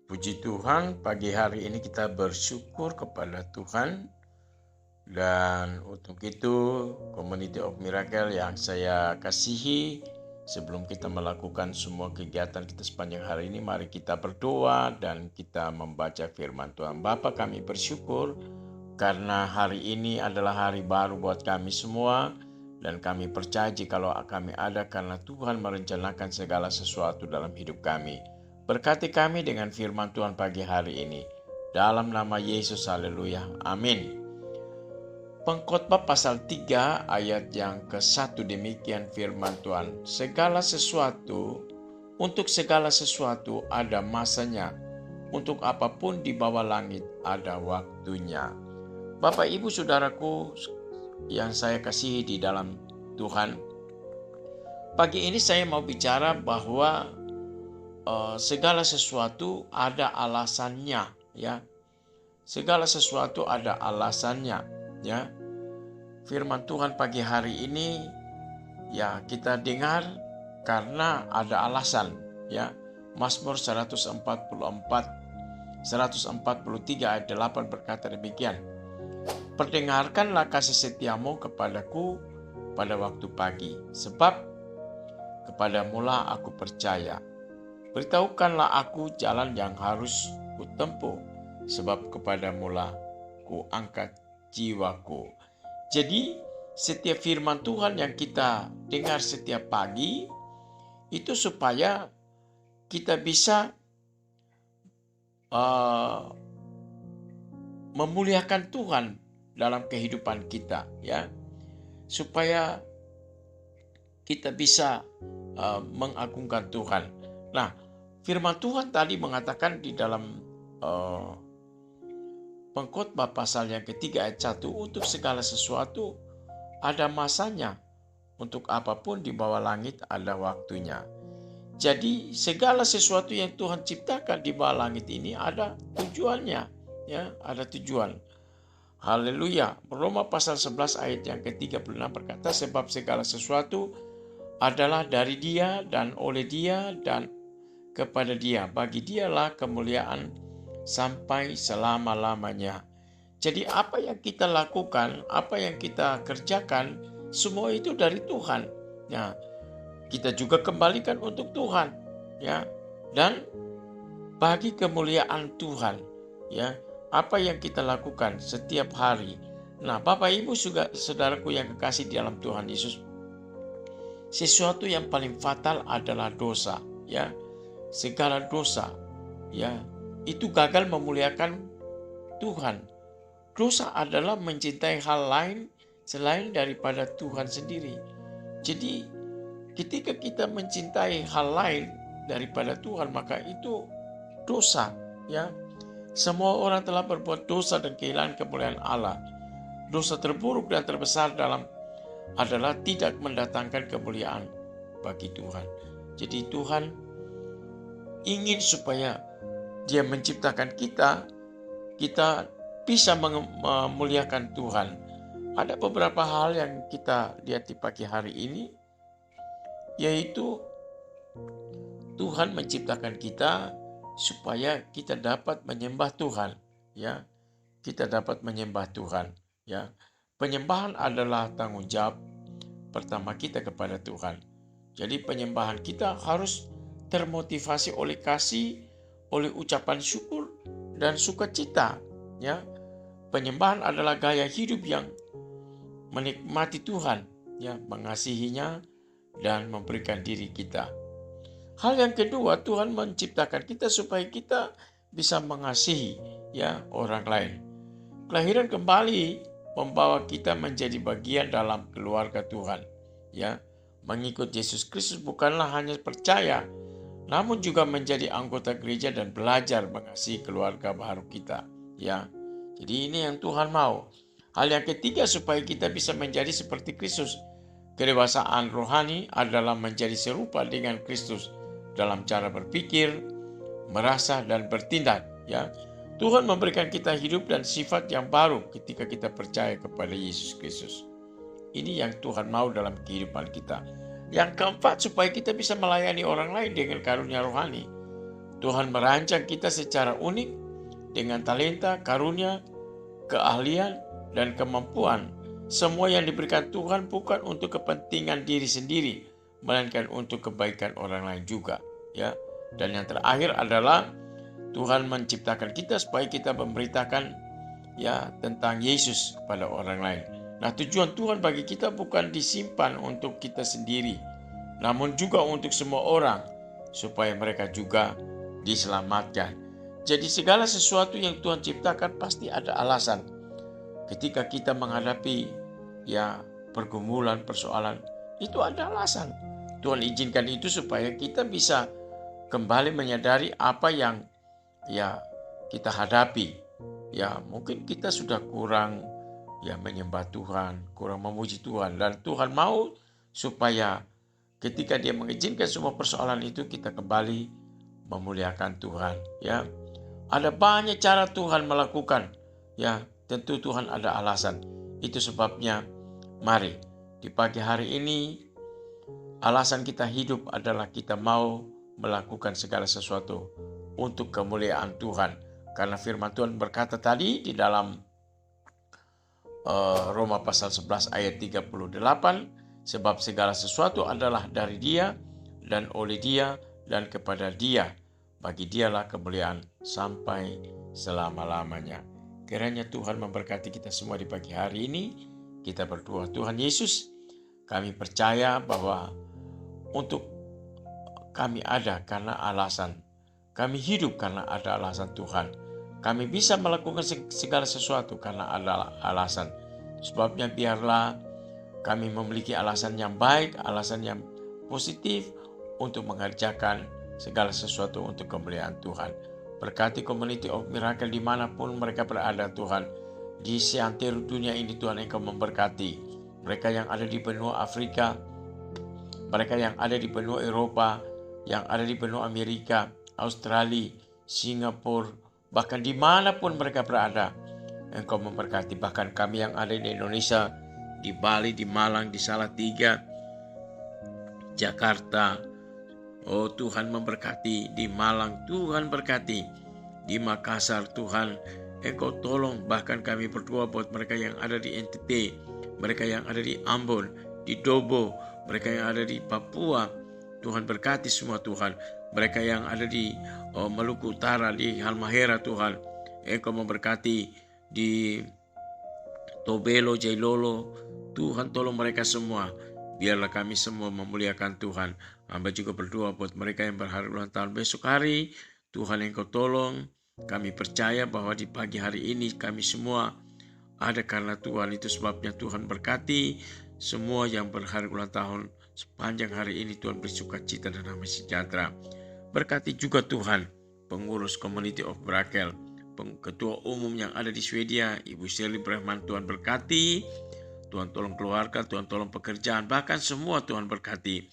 Puji Tuhan, pagi hari ini kita bersyukur kepada Tuhan. Dan untuk itu, Community of Miracle yang saya kasihi, sebelum kita melakukan semua kegiatan kita sepanjang hari ini, mari kita berdoa dan kita membaca firman Tuhan. Bapa, kami bersyukur karena hari ini adalah hari baru buat kami semua. Dan kami percaya jikalau kami ada karena Tuhan merencanakan segala sesuatu dalam hidup kami. Berkati kami dengan firman Tuhan pagi hari ini. Dalam nama Yesus, haleluya, amin. Pengkhotbah pasal 3 ayat yang ke-1 demikian firman Tuhan. Untuk segala sesuatu ada masanya. Untuk apapun di bawah langit ada waktunya. Bapak, Ibu, Saudaraku yang saya kasihi di dalam Tuhan. Pagi ini saya mau bicara bahwa segala sesuatu ada alasannya, ya. Segala sesuatu ada alasannya, ya. Firman Tuhan pagi hari ini ya kita dengar karena ada alasan, ya. Mazmur 143 ayat 8 berkata demikian. Perdengarkanlah kasih setiamu kepadaku pada waktu pagi, sebab kepadamulah aku percaya. Beritahukanlah aku jalan yang harus kutempuh, sebab kepadamulah ku angkat jiwaku. Jadi setiap firman Tuhan yang kita dengar setiap pagi, itu supaya kita bisa memuliakan Tuhan dalam kehidupan kita, ya. Supaya kita bisa mengagungkan Tuhan. Nah, firman Tuhan tadi mengatakan di dalam Pengkhotbah pasal yang ketiga ayat 1, untuk segala sesuatu ada masanya, untuk apapun di bawah langit ada waktunya. Jadi segala sesuatu yang Tuhan ciptakan di bawah langit ini ada tujuannya, ya, ada tujuan. Haleluya. Roma pasal 11 ayat yang ke-36 berkata, sebab segala sesuatu adalah dari Dia dan oleh Dia dan kepada Dia. Bagi Dialah kemuliaan sampai selama-lamanya. Jadi apa yang kita lakukan, apa yang kita kerjakan, semua itu dari Tuhan. Ya, kita juga kembalikan untuk Tuhan, ya. Dan bagi kemuliaan Tuhan, ya, apa yang kita lakukan setiap hari. Nah, Bapak Ibu juga saudaraku yang kekasih di dalam Tuhan Yesus, sesuatu yang paling fatal adalah dosa, ya. Segala dosa, ya, itu gagal memuliakan Tuhan. Dosa adalah mencintai hal lain selain daripada Tuhan sendiri. Jadi ketika kita mencintai hal lain daripada Tuhan, maka itu dosa, ya. Semua orang telah berbuat dosa dan kehilangan kemuliaan Allah. Dosa terburuk dan terbesar adalah tidak mendatangkan kemuliaan bagi Tuhan. Jadi Tuhan ingin supaya Dia menciptakan kita bisa memuliakan Tuhan. Ada beberapa hal yang kita lihat di pagi hari ini, yaitu Tuhan menciptakan kita supaya kita dapat menyembah Tuhan, ya. Kita dapat menyembah Tuhan, ya. Penyembahan adalah tanggung jawab pertama kita kepada Tuhan. Jadi penyembahan kita harus termotivasi oleh kasih, oleh ucapan syukur dan sukacita, ya. Penyembahan adalah gaya hidup yang menikmati Tuhan, ya, mengasihinya dan memberikan diri kita. Hal yang kedua, Tuhan menciptakan kita supaya kita bisa mengasihi, ya, orang lain. Kelahiran kembali membawa kita menjadi bagian dalam keluarga Tuhan, ya. Mengikut Yesus Kristus bukanlah hanya percaya, namun juga menjadi anggota gereja dan belajar mengasihi keluarga baru kita, ya. Jadi ini yang Tuhan mau. Hal yang ketiga, supaya kita bisa menjadi seperti Kristus. Kedewasaan rohani adalah menjadi serupa dengan Kristus dalam cara berpikir, merasa, dan bertindak, ya. Tuhan memberikan kita hidup dan sifat yang baru ketika kita percaya kepada Yesus Kristus. Ini yang Tuhan mau dalam kehidupan kita. Yang keempat, supaya kita bisa melayani orang lain dengan karunia rohani. Tuhan merancang kita secara unik dengan talenta, karunia, keahlian, dan kemampuan. Semua yang diberikan Tuhan bukan untuk kepentingan diri sendiri, melainkan untuk kebaikan orang lain juga. Ya. Dan yang terakhir adalah Tuhan menciptakan kita supaya kita memberitakan tentang Yesus kepada orang lain. Nah, tujuan Tuhan bagi kita bukan disimpan untuk kita sendiri, namun juga untuk semua orang, supaya mereka juga diselamatkan. Jadi segala sesuatu yang Tuhan ciptakan pasti ada alasan. Ketika kita menghadapi pergumulan, persoalan, itu ada alasan. Tuhan izinkan itu supaya kita bisa kembali menyadari apa yang kita hadapi. Mungkin kita sudah kurang menyembah Tuhan, kurang memuji Tuhan, dan Tuhan mau supaya ketika Dia mengizinkan semua persoalan itu, kita kembali memuliakan Tuhan. Ada banyak cara Tuhan melakukan. Tentu Tuhan ada alasan. Itu sebabnya mari di pagi hari ini alasan kita hidup adalah kita mau melakukan segala sesuatu untuk kemuliaan Tuhan. Karena firman Tuhan berkata tadi di dalam Roma pasal 11 ayat 38, sebab segala sesuatu adalah dari Dia dan oleh Dia dan kepada Dia. Bagi Dialah kemuliaan sampai selama-lamanya. Kiranya Tuhan memberkati kita semua di pagi hari ini. Kita berdoa, Tuhan Yesus, kami percaya bahwa untuk kami ada karena alasan. Kami hidup karena ada alasan Tuhan. Kami bisa melakukan segala sesuatu karena ada alasan. Sebabnya biarlah kami memiliki alasan yang baik, alasan yang positif untuk mengerjakan segala sesuatu untuk kemuliaan Tuhan. Berkati Community of Miracle dimanapun mereka berada Tuhan. Di seantero dunia ini Tuhan Engkau memberkati. Mereka yang ada di benua Afrika, mereka yang ada di benua Eropa, yang ada di benua Amerika, Australia, Singapura, bahkan dimanapun mereka berada. Engkau memberkati. Bahkan kami yang ada di Indonesia, di Bali, di Malang, di Salatiga, Jakarta. Oh Tuhan memberkati. Di Malang Tuhan berkati. Di Makassar Tuhan Engkau tolong. Bahkan kami berdoa buat mereka yang ada di NTB, mereka yang ada di Ambon, di Dobo, mereka yang ada di Papua. Tuhan berkati semua Tuhan. Mereka yang ada di Maluku Utara, di Halmahera Tuhan Engkau memberkati. Di Tobelo, Jailolo, Tuhan tolong mereka semua. Biarlah kami semua memuliakan Tuhan. Hamba juga berdoa buat mereka yang berharap ulang tahun besok hari. Tuhan Engkau tolong. Kami percaya bahwa di pagi hari ini kami semua ada karena Tuhan. Itu sebabnya Tuhan berkati semua yang berharap ulang tahun sepanjang hari ini. Tuhan beri sukacita dan damai sejahtera. Berkati juga Tuhan pengurus Community of Miracle, Ketua Umum yang ada di Swedia, Ibu Shirley Brehman. Tuhan berkati. Tuhan tolong keluarga, Tuhan tolong pekerjaan, bahkan semua Tuhan berkati.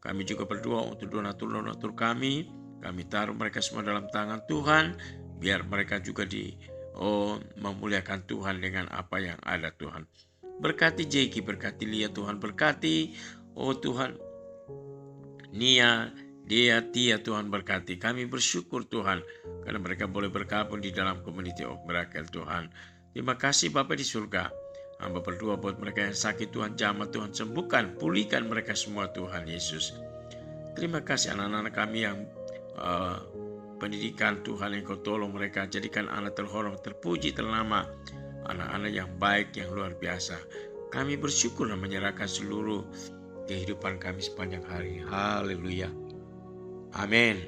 Kami juga berdoa untuk donatur-donatur kami. Kami taruh mereka semua dalam tangan Tuhan. Biar mereka juga memuliakan Tuhan dengan apa yang ada Tuhan. Berkati Jeki, berkati Lia, Tuhan berkati. Oh Tuhan, Nia, Dia, Tia, Tuhan berkati. Kami bersyukur Tuhan karena mereka boleh bergabung di dalam Community of Miracle Tuhan. Terima kasih Bapa di surga. Hamba berdoa buat mereka yang sakit Tuhan jamah, Tuhan sembuhkan, pulihkan mereka semua Tuhan Yesus. Terima kasih anak-anak kami yang pendidikan Tuhan Engkau tolong mereka, jadikan anak terhormat, terpuji, ternama, anak-anak yang baik, yang luar biasa. Kami bersyukur dan menyerahkan seluruh kehidupan kami sepanjang hari. Haleluya. Amin.